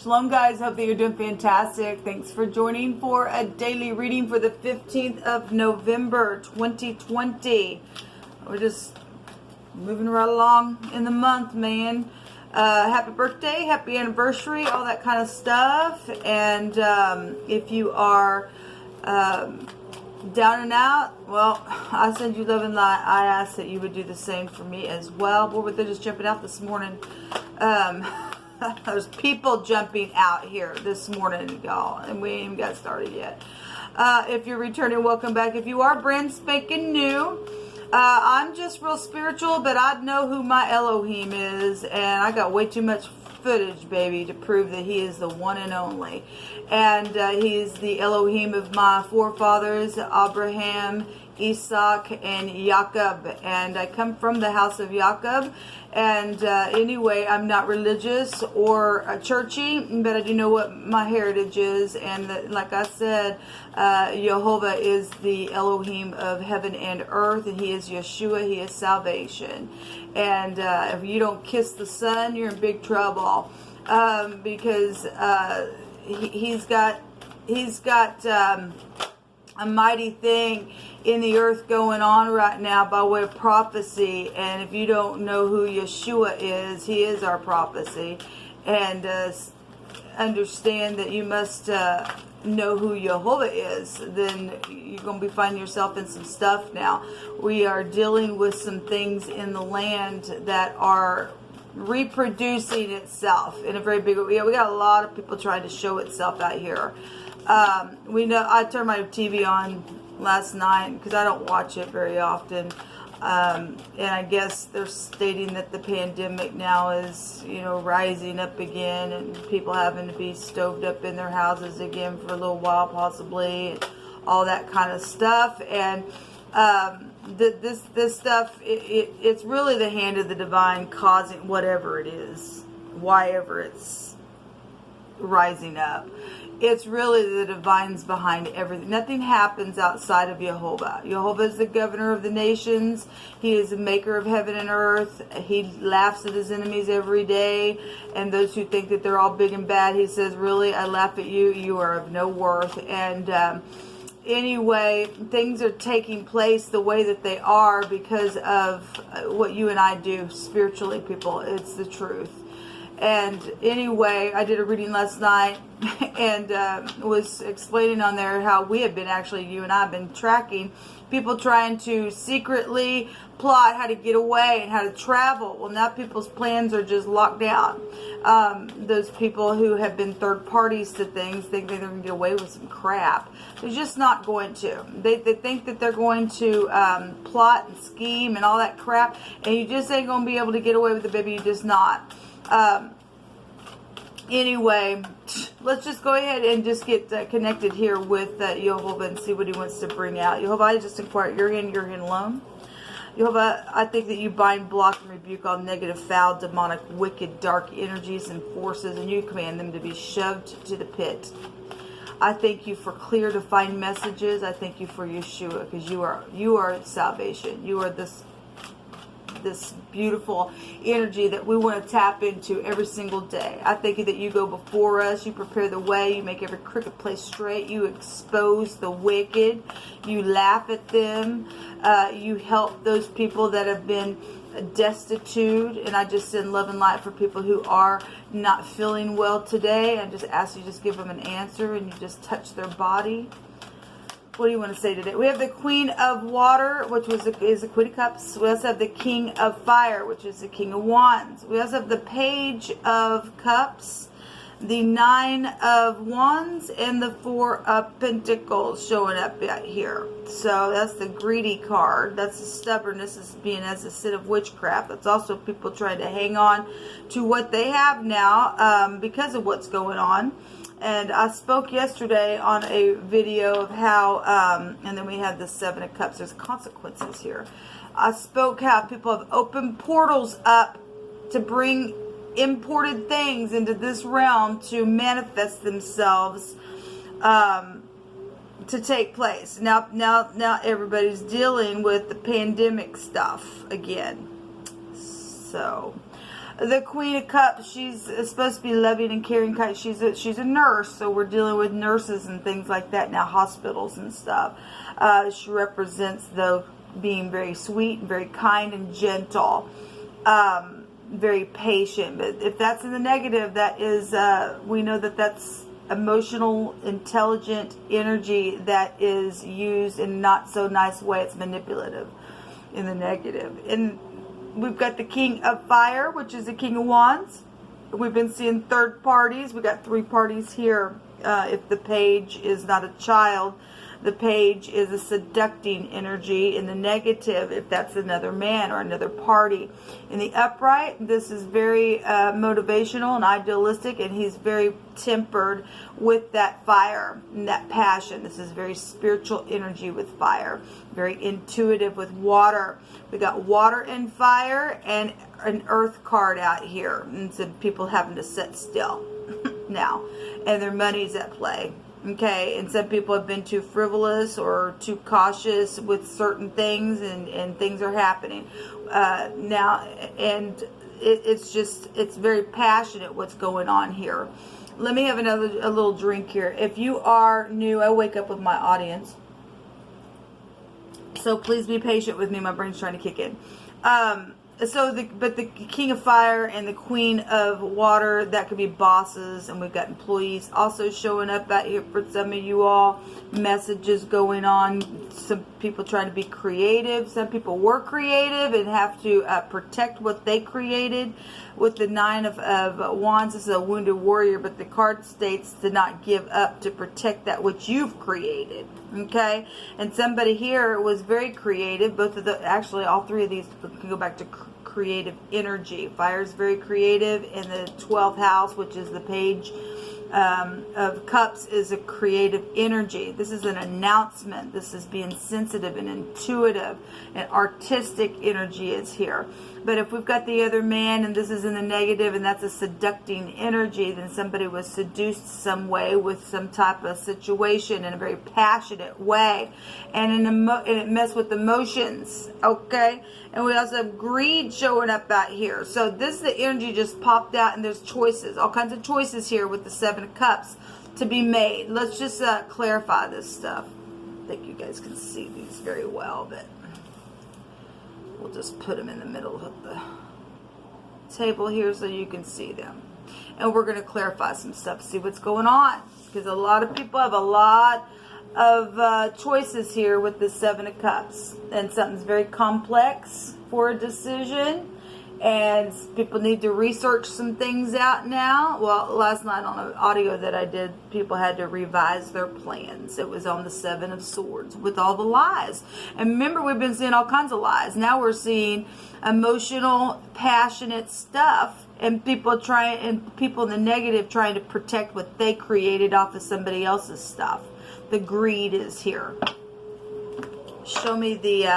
Shalom, guys. Hope that you're doing fantastic. Thanks for joining for a daily reading for the 15th of November, 2020. We're just moving right along in the month, man. Happy birthday, happy anniversary, all that kind of stuff. And if you are down and out, well, I send you love and light. I ask that you would do the same for me as well. Boy, they're just jumping out this morning. There's people jumping out here this morning, y'all, and we ain't even got started yet. If you're returning, welcome back. If you are brand spanking new, I'm just real spiritual, but I know who my Elohim is, and I got way too much footage, baby, to prove that he is the one and only. And he's the Elohim of my forefathers, Abraham, Isaac, and Jacob. And I come from the house of Jacob. And anyway, I'm not religious or churchy, but I do know what my heritage is. And like I said, Jehovah is the Elohim of heaven and earth, and he is Yeshua, he is salvation. And if you don't kiss the sun, you're in big trouble, because he's got a mighty thing in the earth going on right now by way of prophecy. And if you don't know who Yeshua is, he is our prophecy. And understand that you must know who Jehovah is, then you're going to be finding yourself in some stuff now. We are dealing with some things in the land that are reproducing itself in a very big way. We got a lot of people trying to show itself out here. We know, I turned my TV on last night because I don't watch it very often. And I guess they're stating that the pandemic now is, rising up again, and people having to be stoved up in their houses again for a little while, possibly, and all that kind of stuff. And this stuff, it's really the hand of the divine causing whatever it is, why ever it's rising up. It's really the divine's behind everything. Nothing happens outside of Jehovah. Jehovah is the governor of the nations. He is the maker of heaven and earth. He laughs at his enemies every day. And those who think that they're all big and bad, he says, really, I laugh at you. You are of no worth. And anyway, things are taking place the way that they are because of what you and I do spiritually, people. It's the truth. And anyway, I did a reading last night and was explaining on there how we have been, actually, you and I have been tracking people trying to secretly plot how to get away and how to travel. Well, now people's plans are just locked down. Those people who have been third parties to things think that they're going to get away with some crap. They're just not going to. They think that they're going to plot and scheme and all that crap, and you just ain't going to be able to get away with it, baby. You're just not. Anyway, let's just go ahead and just get connected here with Jehovah and see what he wants to bring out. Jehovah, I just inquire your hand alone. Jehovah, I think that you bind, block, and rebuke all negative, foul, demonic, wicked, dark energies and forces, and you command them to be shoved to the pit. I thank you for clear, defined messages. I thank you for Yeshua, because you are salvation. You are this beautiful energy that we want to tap into every single day. I thank you that you go before us, you prepare the way, you make every crooked place straight, you expose the wicked, you laugh at them, you help those people that have been destitute, and I just send love and light for people who are not feeling well today. I just ask you just give them an answer, and you just touch their body. What do you want to say today? We have the Queen of Water, which is the Queen of Cups. We also have the King of Fire, which is the King of Wands. We also have the Page of Cups, the Nine of Wands, and the Four of Pentacles showing up right here. So that's the greedy card. That's the stubbornness, as being as a sin of witchcraft. That's also people trying to hang on to what they have now because of what's going on. And I spoke yesterday on a video of how, and then we have the Seven of Cups. There's consequences here. I spoke how people have opened portals up to bring imported things into this realm to manifest themselves, to take place. Now everybody's dealing with the pandemic stuff again. So, The Queen of Cups, she's supposed to be loving and caring. She's a nurse, so we're dealing with nurses and things like that now, hospitals and stuff. She represents, though, being very sweet, very kind and gentle, very patient. But if that's in the negative, that is, we know that that's emotional, intelligent energy that is used in a not so nice way. It's manipulative in the negative. And we've got the King of Fire, which is the King of Wands. We've been seeing third parties. We got 3 parties here. If the page is not a child, the page is a seducting energy. In the negative, if that's another man or another party. In the upright, this is very motivational and idealistic, and he's very tempered with that fire and that passion. This is very spiritual energy with fire, very intuitive with water. We got water and fire and an earth card out here, and some people having to sit still now, and their money's at play. Okay, and some people have been too frivolous or too cautious with certain things, and things are happening now, and it's very passionate what's going on here. Let me have a little drink here. If you are new, I wake up with my audience, so please be patient with me. My brain's trying to kick in. But the King of Fire and the Queen of Water, that could be bosses, and we've got employees also showing up out here for some of you all. Messages going on. Some people trying to be creative. Some people were creative and have to protect what they created. With the 9 of Wands, this is a wounded warrior, but the card states to not give up, to protect that which you've created. Okay, and somebody here was very creative. Both of the, actually, all 3 of these can go back to creative energy. Fire is very creative, and the 12th house, which is the page of Cups, is a creative energy. This is an announcement. This is being sensitive and intuitive, and artistic energy is here. But if we've got the other man, and this is in the negative, and that's a seducting energy, then somebody was seduced some way with some type of situation in a very passionate way, and it messed with emotions. Okay, and we also have greed showing up out here. So this is the energy just popped out, and there's choices, all kinds of choices here with the 7 of Cups to be made. Let's just clarify this stuff. I think you guys can see these very well, but we'll just put them in the middle of the table here so you can see them. And we're going to clarify some stuff, see what's going on. Because a lot of people have a lot of choices here with the 7 of Cups. And something's very complex for a decision. And people need to research some things out now. Well, last night on an audio that I did, people had to revise their plans. It was on the 7 of Swords with all the lies. And remember, we've been seeing all kinds of lies. Now we're seeing emotional, passionate stuff. And people in the negative trying to protect what they created off of somebody else's stuff. The greed is here. Show me the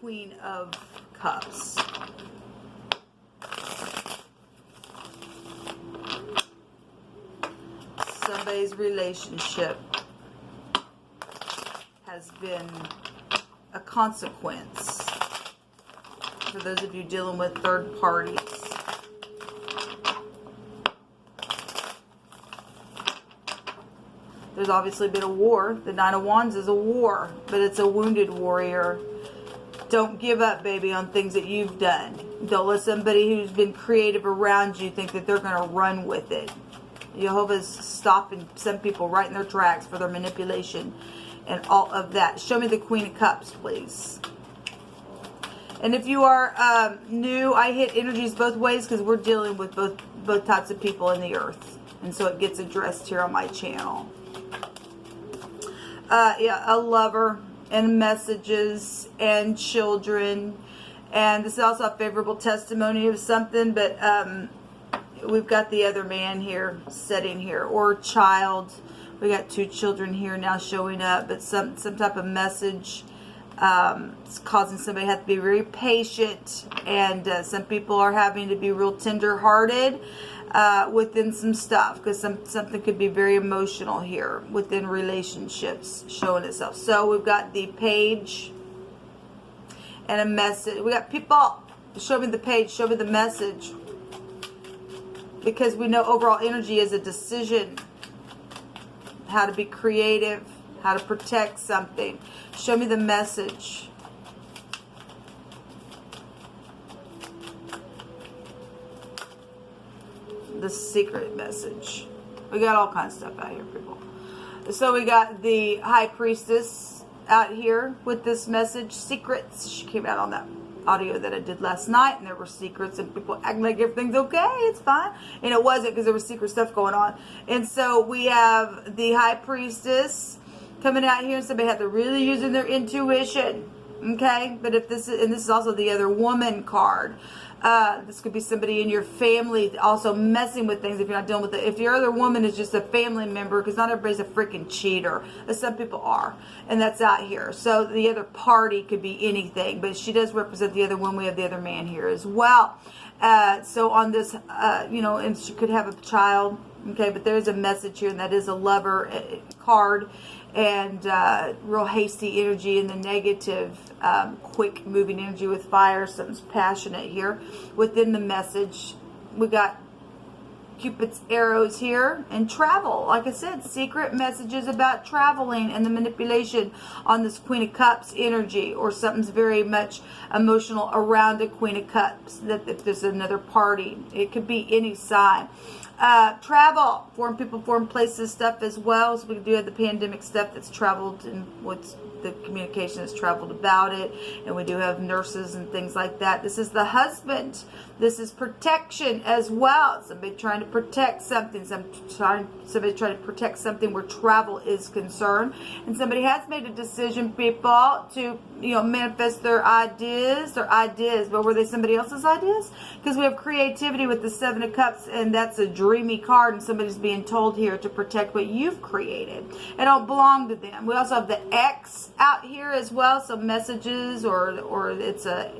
Queen of Cups. Somebody's relationship has been a consequence. For those of you dealing with third parties. There's obviously been a war. The 9 of Wands is a war, but it's a wounded warrior. Don't give up, baby, on things that you've done. Don't let somebody who's been creative around you think that they're going to run with it. Jehovah's stopping some people right in their tracks for their manipulation and all of that. Show me the Queen of Cups, please. And if you are new, I hit energies both ways because we're dealing with both types of people in the earth. And so it gets addressed here on my channel. Yeah, a lover and messages and children. And this is also a favorable testimony of something, but we've got the other man here sitting here, or child. We got 2 children here now showing up, but some type of message. It's causing somebody to have to be very patient, and some people are having to be real tender-hearted within some stuff, because something could be very emotional here within relationships showing itself. So we've got the page and a message. We got people Show me the page. Show me the message. Because we know overall energy is a decision. How to be creative. How to protect something. Show me the message. The secret message. We got all kinds of stuff out here, people. So we got the High Priestess out here with this message. Secrets. She came out on that audio that I did last night, and there were secrets, and people acting like everything's okay, it's fine. And it wasn't, because there was secret stuff going on. And so we have the High Priestess coming out here, and somebody had to really using their intuition. Okay? But if this is, and this is also the Other Woman card. This could be somebody in your family also messing with things if you're not dealing with it. If your other woman is just a family member, because not everybody's a freaking cheater. Some people are. And that's out here. So the other party could be anything. But she does represent the other woman. We have the other man here as well. So on this, and she could have a child. Okay, but there's a message here, and that is a lover card. And real hasty energy in the negative, quick moving energy with fire. Something's passionate here. Within the message, we got Cupid's arrows here and travel. Like I said, secret messages about traveling and the manipulation on this Queen of Cups energy, or something's very much emotional around a Queen of Cups. That if there's another party, it could be any sign. Travel, foreign people, foreign places stuff as well. So we do have the pandemic stuff that's traveled, and what's the communication has traveled about it. And we do have nurses and things like that. This is the husband. This is protection as well. Somebody trying to protect something. Somebody trying to protect something where travel is concerned. And somebody has made a decision, people, to manifest their ideas. But were they somebody else's ideas? Because we have creativity with the Seven of Cups, and that's a dreamy card, and somebody's being told here to protect what you've created. It don't belong to them. We also have the X out here as well, so messages, or it's a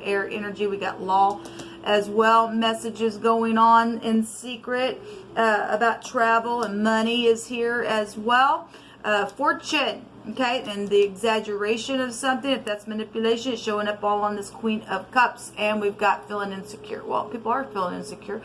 air energy. We got law as well, messages going on in secret about travel, and money is here as well. Fortune, okay, and the exaggeration of something, if that's manipulation, it's showing up all on this Queen of Cups. And we've got feeling insecure. Well, people are feeling insecure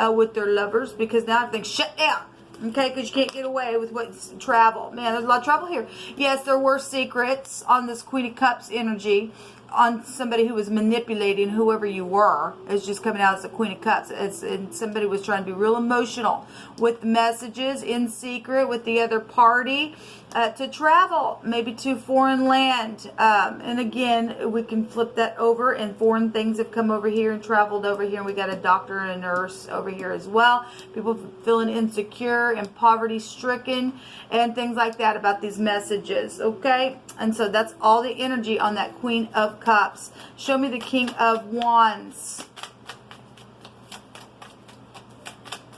with their lovers, because now everything's shut down. Okay, because you can't get away with what's travel. Man, there's a lot of trouble here. Yes, there were secrets on this Queen of Cups energy, on somebody who was manipulating whoever you were. It's just coming out as the Queen of Cups. And somebody was trying to be real emotional with messages in secret with the other party to travel, maybe to foreign land. And again, we can flip that over, and foreign things have come over here and traveled over here. And we got a doctor and a nurse over here as well. People feeling insecure and poverty stricken and things like that about these messages. Okay, and so that's all the energy on that Queen of Cups. Show me the King of Wands.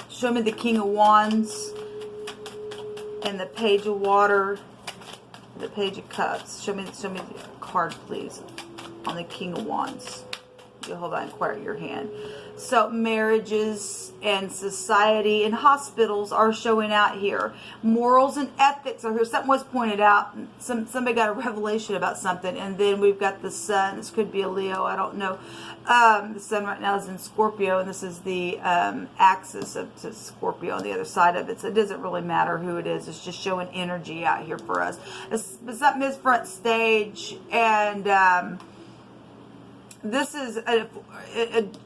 Show me the King of Wands and the Page of Water, the Page of Cups. Show me the card, please, on the King of Wands. You hold on, quiet your hand. So marriages and society and hospitals are showing out here. Morals and ethics are here. Something was pointed out. Somebody got a revelation about something. And then we've got the sun. This could be a Leo. I don't know. The sun right now is in Scorpio, and this is the axis of Scorpio on the other side of it. So it doesn't really matter who it is. It's just showing energy out here for us. Something is front stage, and this is a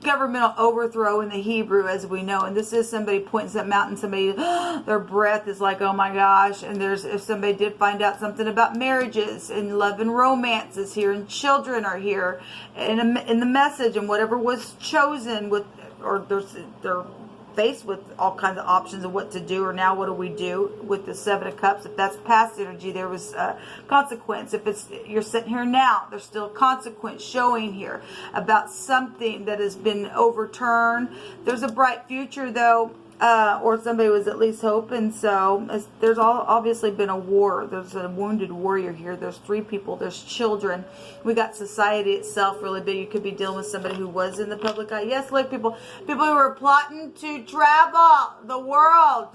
governmental overthrow in the Hebrew, as we know. And this is somebody pointing something out, and somebody, their breath is like, oh my gosh. And if somebody did find out something about marriages and love and romance is here, and children are here, and in the message, and whatever was chosen with, or they're faced with all kinds of options of what to do, or now what do we do with the Seven of Cups. If that's past energy, there was consequence. If it's you're sitting here now, there's still consequence showing here about something that has been overturned. There's a bright future though, or somebody was at least hoping so. There's obviously been a war. There's a wounded warrior here. There's 3 people. There's children. We got society itself really big. You could be dealing with somebody who was in the public eye. Yes, look, people who are plotting to travel the world.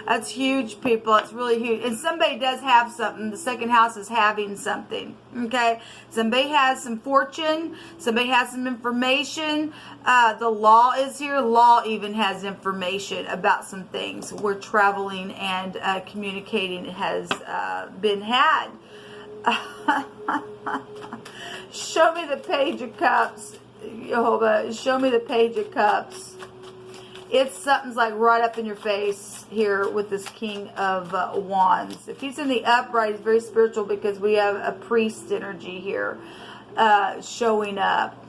That's huge, people. It's really huge. And somebody does have something. The second house is having something. Okay? Somebody has some fortune. Somebody has some information. The law is here. Law even has information about some things where traveling and communicating has been had. Show me the Page of Cups, Jehovah. Show me the Page of Cups. It's something's like right up in your face here with this King of Wands. If he's in the upright, he's very spiritual because we have a priest energy here showing up.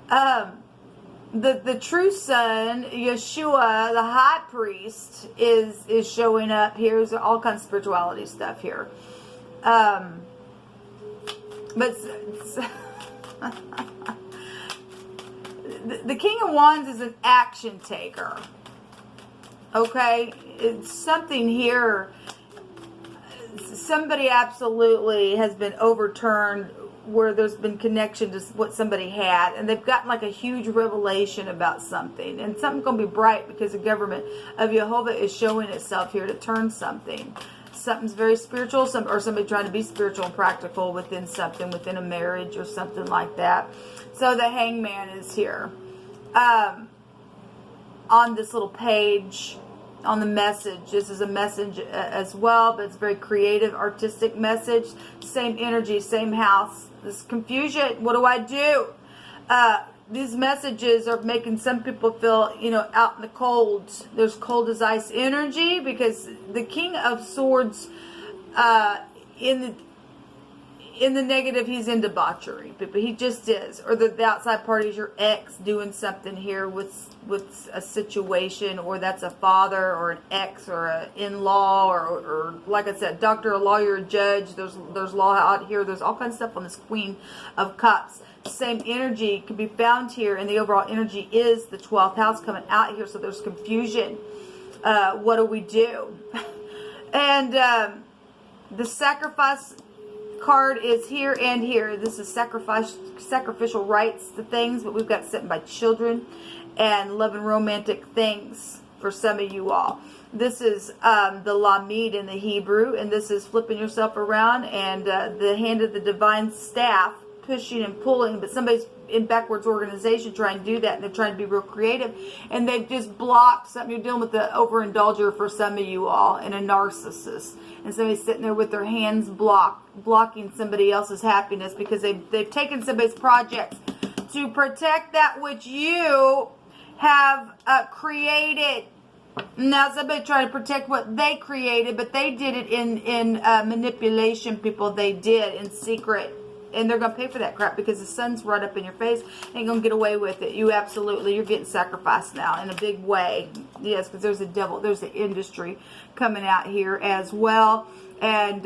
The true son, Yeshua, the high priest, is showing up here. There's all kinds of spirituality stuff here. But the King of Wands is an action taker. Okay? It's something here. Somebody absolutely has been overturned where there's been connection to what somebody had. And they've gotten like a huge revelation about something. And something's going to be bright because the government of Jehovah is showing itself here to turn something. Something's very spiritual, or somebody trying to be spiritual and practical within something, within a marriage or something like that. So the Hangman is here. On this little page, on the message, this is a message as well, but it's a very creative, artistic message. Same energy, same house. This confusion, what do I do? These messages are making some people feel, out in the cold. There's cold as ice energy because the King of Swords, in the negative, he's in debauchery. But he just is. Or the outside party is your ex doing something here with a situation, or that's a father or an ex or an in-law or like I said, doctor, a lawyer, a judge. There's law out here. There's all kinds of stuff on this Queen of Cups. Same energy can be found here, and the overall energy is the 12th house coming out here, so there's confusion. What do we do? And the sacrifice card is here and here. This is sacrificial rights to things, but we've got sent by children and love and romantic things for some of you all. This is the Lamed in the Hebrew, and this is flipping yourself around, and the hand of the divine staff pushing and pulling, but somebody's in backwards organization trying to do that, and they're trying to be real creative, and they've just blocked something. You're dealing with the overindulger for some of you all, and a narcissist, and somebody's sitting there with their hands blocking somebody else's happiness because they've taken somebody's projects to protect that which you have created. Now somebody trying to protect what they created, but they did it in manipulation, people. They did in secret. And they're going to pay for that crap because the sun's right up in your face. Ain't going to get away with it. You're getting sacrificed now in a big way. Yes, because there's a devil, there's the industry coming out here as well. And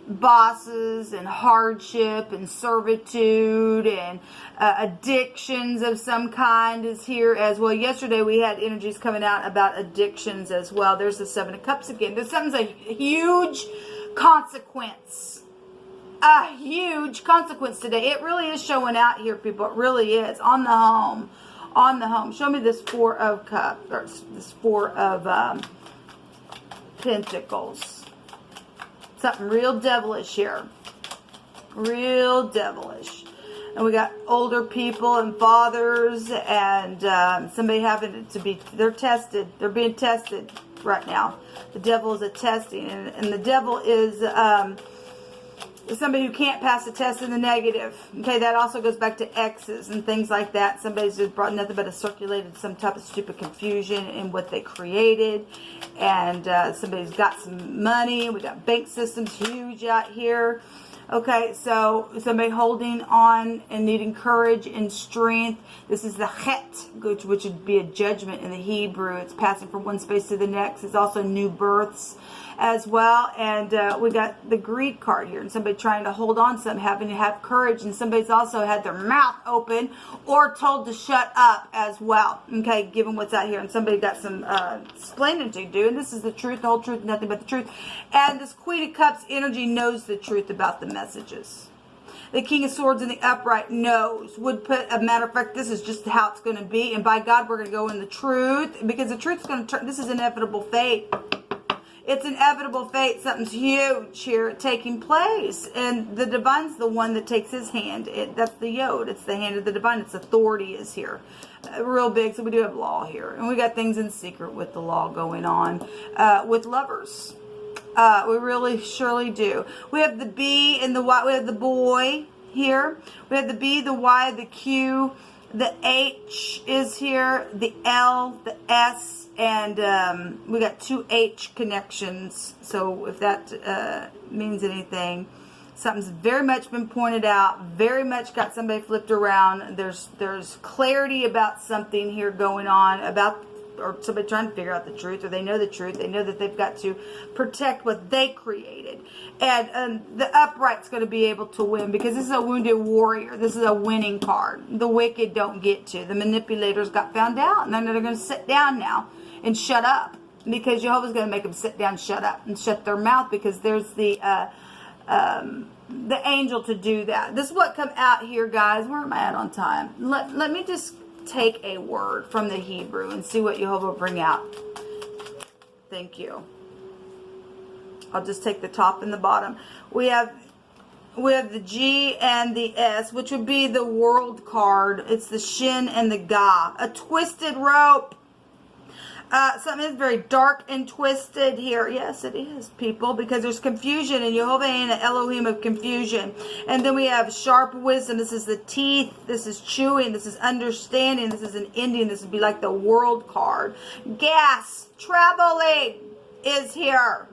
bosses and hardship and servitude and addictions of some kind is here as well. Yesterday we had energies coming out about addictions as well. There's the Seven of Cups again. There's something's a huge consequence. A huge consequence today. It really is showing out here, people. It really is. On the home. On the home. Show me this Four of Cups. Or this Four of Pentacles. Something real devilish here. Real devilish. And we got older people and fathers and somebody having to be, they're tested. They're being tested right now. The devil is a testing. And the devil is somebody who can't pass the test in the negative. Okay, that also goes back to exes and things like that. Somebody's just brought nothing but circulated some type of stupid confusion in what they created. And somebody's got some money. We got bank systems huge out here. Okay, so somebody holding on and needing courage and strength. This is the het, which would be a judgment in the Hebrew. It's passing from one space to the next. It's also new births as well. And we got the greed card here. And somebody trying to hold on to something, having to have courage. And somebody's also had their mouth open or told to shut up as well. Okay, given what's out here. And somebody got some explaining to do. And this is the truth, the whole truth, nothing but the truth. And this Queen of Cups energy knows the truth about the messages. The King of Swords in the upright knows, would put, a matter of fact, this is just how it's going to be. And by God, we're going to go in the truth. Because the truth's going to turn, this is inevitable fate. It's inevitable fate. Something's huge here taking place. And the divine's the one that takes his hand. That's the yod. It's the hand of the divine. Its authority is here. Real big. So we do have law here. And we got things in secret with the law going on. With lovers. We really surely do. We have the B and the Y. We have the boy here. We have the B, the Y, the Q. The H is here. The L, the S. And we got 2 H connections. So if that means anything, something's very much been pointed out. Very much got somebody flipped around. There's clarity about something here going on, about, or somebody trying to figure out the truth, or they know the truth. They know that they've got to protect what they created. And the upright's going to be able to win, because this is a wounded warrior. This is a winning card. The wicked don't get to. The manipulators got found out, and then they're going to sit down now and shut up, because Jehovah's going to make them sit down, shut up, and shut their mouth, because there's the angel to do that. This is what come out here, guys. Where am I at on time? Let me just take a word from the Hebrew and see what Jehovah will bring out. Thank you. I'll just take the top and the bottom. We have the G and the S, which would be the world card. It's the Shin and the Ga. A twisted rope. Something is very dark and twisted here. Yes, it is, people, because there's confusion, and Jehovah ain't an Elohim of confusion. And then we have sharp wisdom. This is the teeth. This is chewing. This is understanding. This is an Indian. This would be like the world card. Gas, traveling is here.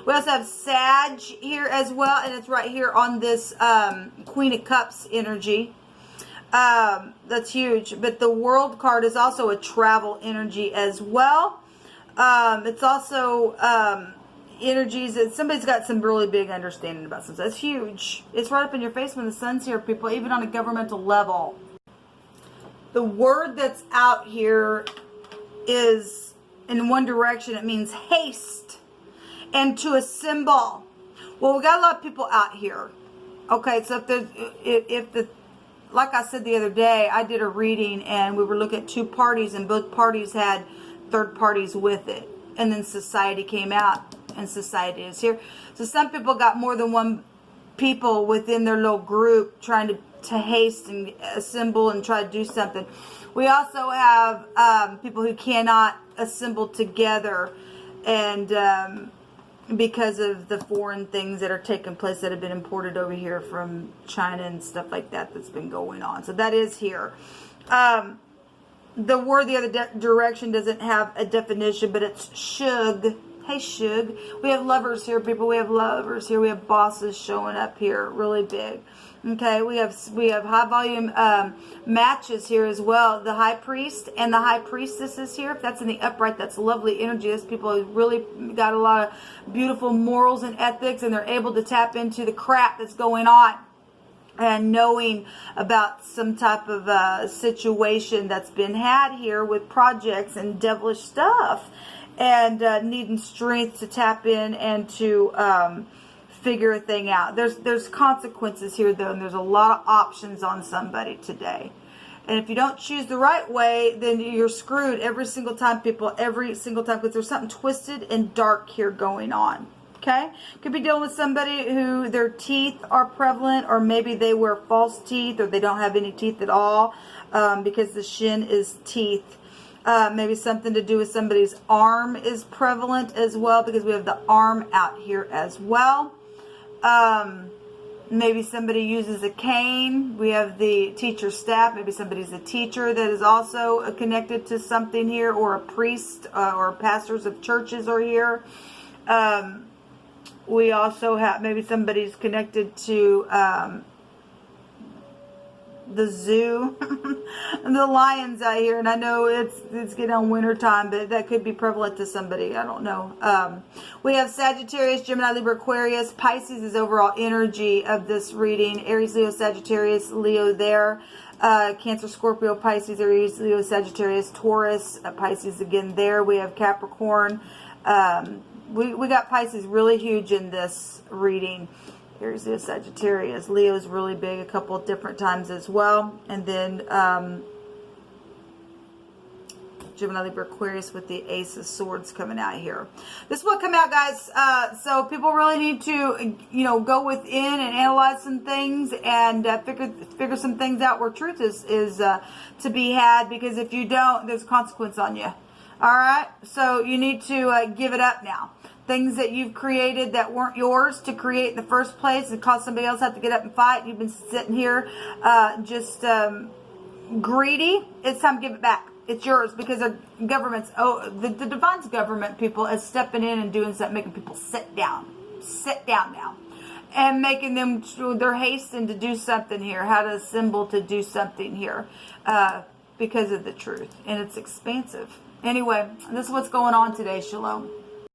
We also have Sag here as well, and it's right here on this Queen of Cups energy. That's huge. But the world card is also a travel energy as well. It's also energies that somebody's got some really big understanding about something. That's huge. It's right up in your face when the sun's here, people, even on a governmental level. The word that's out here is in one direction. It means haste and to assemble. Well, we got a lot of people out here. Okay, so if the like I said the other day, I did a reading and we were looking at 2 parties, and both parties had third parties with it. And then society came out, and society is here. So some people got more than one people within their little group trying to haste and assemble and try to do something. We also have people who cannot assemble together, and because of the foreign things that are taking place that have been imported over here from China and stuff like that that's been going on. So that is here. The word the other direction doesn't have a definition, but it's shug. Hey, shug. We have lovers here, people. We have lovers here. We have bosses showing up here really big. Okay, we have high volume matches here as well. The high priest and the high priestess is here. If that's in the upright, that's lovely energy. Those people have really got a lot of beautiful morals and ethics, and they're able to tap into the crap that's going on, and knowing about some type of situation that's been had here with projects and devilish stuff, and needing strength to tap in and to figure a thing out. There's consequences here, though, and there's a lot of options on somebody today. And if you don't choose the right way, then you're screwed every single time, people, every single time, because there's something twisted and dark here going on. Okay? Could be dealing with somebody who their teeth are prevalent, or maybe they wear false teeth, or they don't have any teeth at all, because the shin is teeth. Maybe something to do with somebody's arm is prevalent as well, because we have the arm out here as well. Maybe somebody uses a cane. We have the teacher staff. Maybe somebody's a teacher that is also connected to something here, or a priest, or pastors of churches are here. We also have, maybe somebody's connected to the zoo. The lions out here, and I know it's getting on winter time, but that could be prevalent to somebody. I don't know. We have Sagittarius, Gemini, Libra, Aquarius. Pisces is overall energy of this reading. Aries, Leo, Sagittarius, Leo there. Cancer, Scorpio, Pisces, Aries, Leo, Sagittarius, Taurus, Pisces again there. We have Capricorn. We got Pisces really huge in this reading. Aries, Leo, Sagittarius. Leo's really big a couple of different times as well. And then Gemini, Libra, Aquarius with the Ace of Swords coming out here. This is what come out, guys. So people really need to, go within and analyze some things and figure some things out where truth is to be had. Because if you don't, there's consequence on you. All right. So you need to give it up now. Things that you've created that weren't yours to create in the first place and cause somebody else to have to get up and fight. You've been sitting here greedy. It's time to give it back. It's yours because the government's, the divine's government people is stepping in and doing something, making people sit down now, and making them, they're hastening to do something here, how to assemble to do something here, because of the truth, and it's expansive. Anyway, this is what's going on today. Shalom.